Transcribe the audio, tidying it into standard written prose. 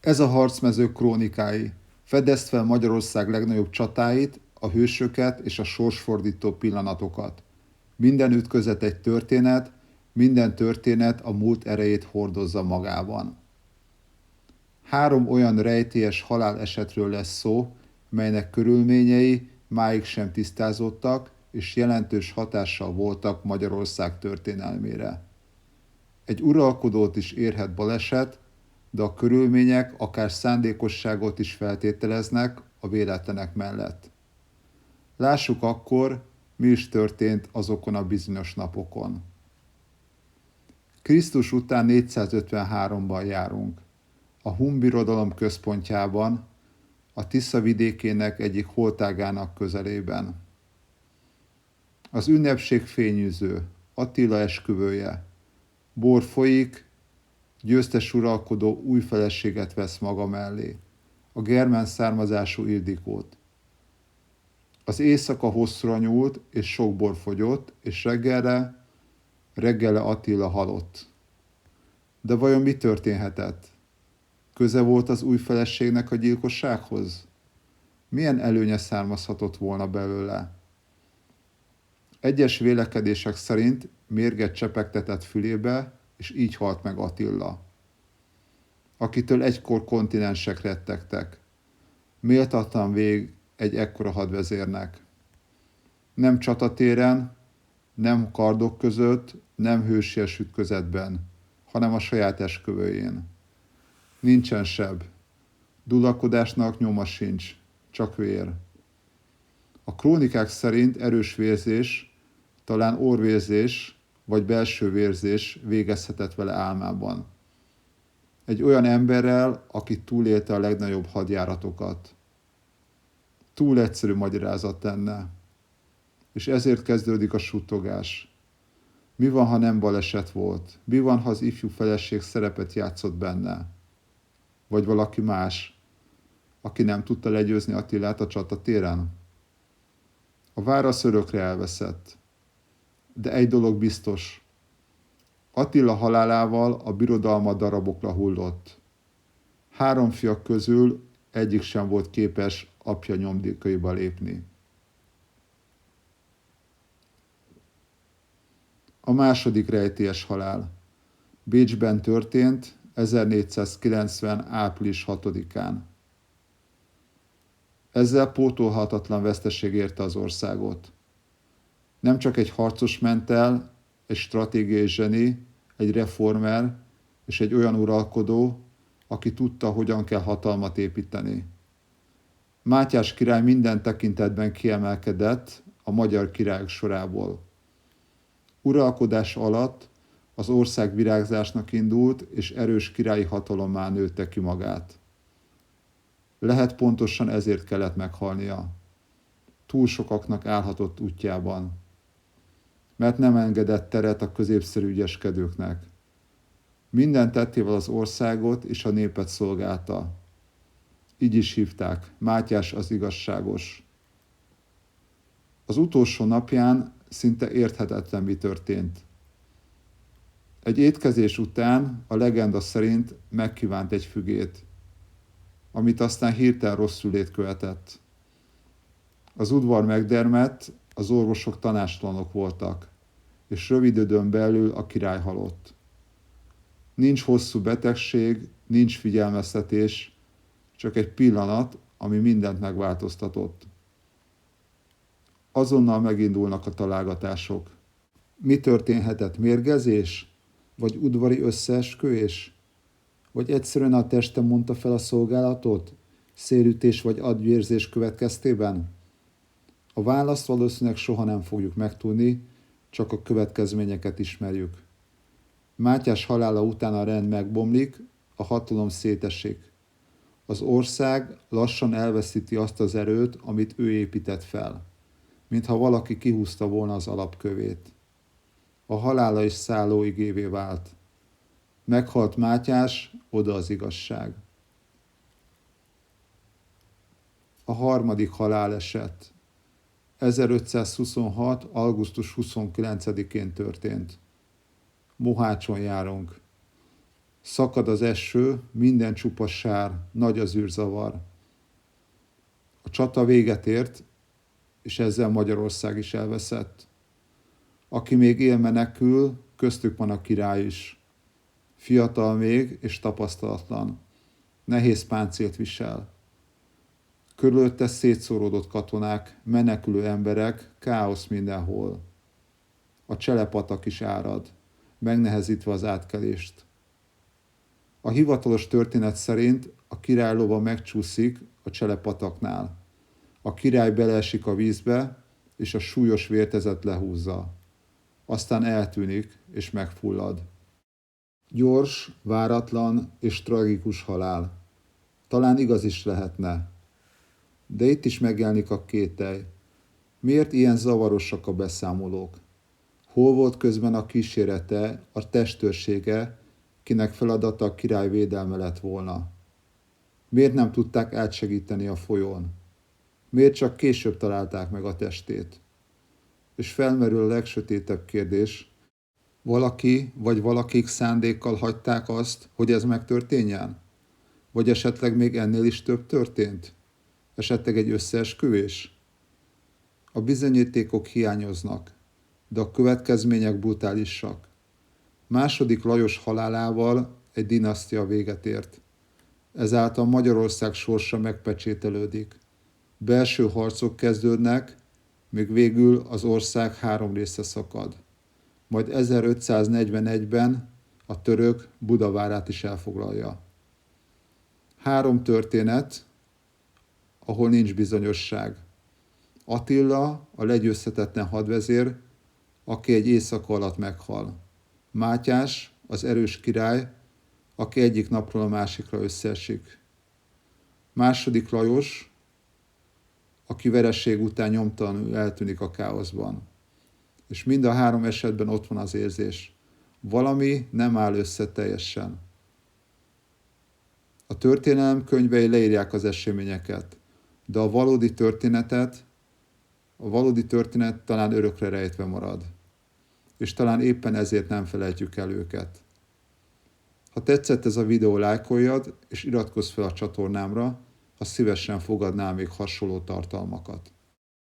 Ez a harcmezők krónikái. Fedezd fel Magyarország legnagyobb csatáit, a hősöket és a sorsfordító pillanatokat. Minden ütközet egy történet, minden történet a múlt erejét hordozza magában. 3 olyan rejtélyes halálesetről lesz szó, melynek körülményei máig sem tisztázottak, és jelentős hatással voltak Magyarország történelmére. Egy uralkodót is érhet baleset, de a körülmények akár szándékosságot is feltételeznek a véletlenek mellett. Lássuk akkor, mi is történt azokon a bizonyos napokon. Krisztus után 453-ban járunk. A Hun birodalom központjában, a Tisza vidékének egyik holtágának közelében. Az ünnepség fényűző, Attila esküvője. Bor folyik, győztes uralkodó új feleséget vesz maga mellé, a germán származású Ildikót. Az éjszaka hosszúra nyúlt, és sok bor fogyott, és reggelre Attila halott. De vajon mi történhetett? Köze volt az új feleségnek a gyilkossághoz? Milyen előnye származhatott volna belőle? Egyes vélekedések szerint mérget csepegtetett fülébe, és így halt meg Attila, akitől egykor kontinensek rettegtek. Méltatlan vég egy ekkora hadvezérnek. Nem csatatéren, nem kardok között, nem hősies ütközetben, hanem a saját esküvőjén. Nincsen seb. Dulakodásnak nyoma sincs, csak vér. A krónikák szerint erős vérzés, talán orvérzés vagy belső vérzés végezhetett vele álmában. Egy olyan emberrel, aki túlélte a legnagyobb hadjáratokat. Túl egyszerű magyarázat lenne. És ezért kezdődik a suttogás. Mi van, ha nem baleset volt? Mi van, ha az ifjú feleség szerepet játszott benne? Vagy valaki más, aki nem tudta legyőzni Attilát a csatatéren? A válasz örökre elveszett. De egy dolog biztos. Attila halálával a birodalma darabokra hullott. 3 fia közül egyik sem volt képes apja nyomdékaiba lépni. A második rejtélyes halál. Bécsben történt 1490. április 6-án. Ezzel pótolhatatlan veszteség érte az országot. Nem csak egy harcos ment el, egy stratégiai zseni, egy reformer és egy olyan uralkodó, aki tudta, hogyan kell hatalmat építeni. Mátyás király minden tekintetben kiemelkedett a magyar királyok sorából. Uralkodás alatt az ország virágzásnak indult, és erős királyi hatalommá nőtte ki magát. Lehet pontosan ezért kellett meghalnia. Túl sokaknak állhatott útjában. Mert nem engedett teret a középszerű ügyeskedőknek. Minden tettével az országot és a népet szolgálta. Így is hívták, Mátyás az igazságos. Az utolsó napján szinte érthetetlen mi történt. Egy étkezés után a legenda szerint megkívánt egy fügét, amit aztán hirtelen rosszulét követett. Az udvar megdermedt, az orvosok tanástalanok voltak, és rövid időn belül a király halott. Nincs hosszú betegség, nincs figyelmeztetés, csak egy pillanat, ami mindent megváltoztatott. Azonnal megindulnak a találgatások. Mi történhetett? Mérgezés? Vagy udvari összeesküvés? Vagy egyszerűen a teste mondta fel a szolgálatot? Szélütés vagy agyvérzés következtében? A választ valószínűleg soha nem fogjuk megtudni, csak a következményeket ismerjük. Mátyás halála után a rend megbomlik, a hatalom szétesik. Az ország lassan elveszíti azt az erőt, amit ő épített fel, mintha valaki kihúzta volna az alapkövét. A halála is szállóigévé vált. Meghalt Mátyás, oda az igazság. A harmadik haláleset. 1526. augusztus 29-én történt. Mohácson járunk. Szakad az eső, minden csupa sár, nagy az űrzavar. A csata véget ért, és ezzel Magyarország is elveszett. Aki még él, menekül, köztük van a király is. Fiatal még és tapasztalatlan. Nehéz páncélt visel. Körülötte szétszóródott katonák, menekülő emberek, káosz mindenhol. A Cselepatak is árad, megnehezítve az átkelést. A hivatalos történet szerint a király lova megcsúszik a Cselepataknál. A király beleesik a vízbe, és a súlyos vértezet lehúzza. Aztán eltűnik, és megfullad. Gyors, váratlan és tragikus halál. Talán igaz is lehetne. De itt is megjelenik a kételj. Miért ilyen zavarosak a beszámolók? Hol volt közben a kísérete, a testőrsége, kinek feladata a király védelme lett volna? Miért nem tudták átsegíteni a folyón? Miért csak később találták meg a testét? És felmerül a legsötétebb kérdés, valaki vagy valakik szándékkal hagyták azt, hogy ez megtörténjen? Vagy esetleg még ennél is több történt? Esetleg egy összeesküvés? A bizonyítékok hiányoznak, de a következmények brutálisak. II. Lajos halálával egy dinasztia véget ért. Ezáltal Magyarország sorsa megpecsételődik. Belső harcok kezdődnek, míg végül az ország 3 részre szakad. Majd 1541-ben a török Budavárát is elfoglalja. 3 történet, ahol nincs bizonyosság. Attila, a legyőzhetetlen hadvezér, aki egy éjszaka alatt meghal. Mátyás, az erős király, aki egyik napról a másikra összeesik. II. Lajos, aki vereség után nyomtalanul eltűnik a káoszban. És mind a 3 esetben ott van az érzés. Valami nem áll össze teljesen. A történelem könyvei leírják az eseményeket, de a valódi történet talán örökre rejtve marad. És talán éppen ezért nem felejtjük el őket. Ha tetszett ez a videó, lájkoljad, és iratkozz fel a csatornámra, ha szívesen fogadnál még hasonló tartalmakat.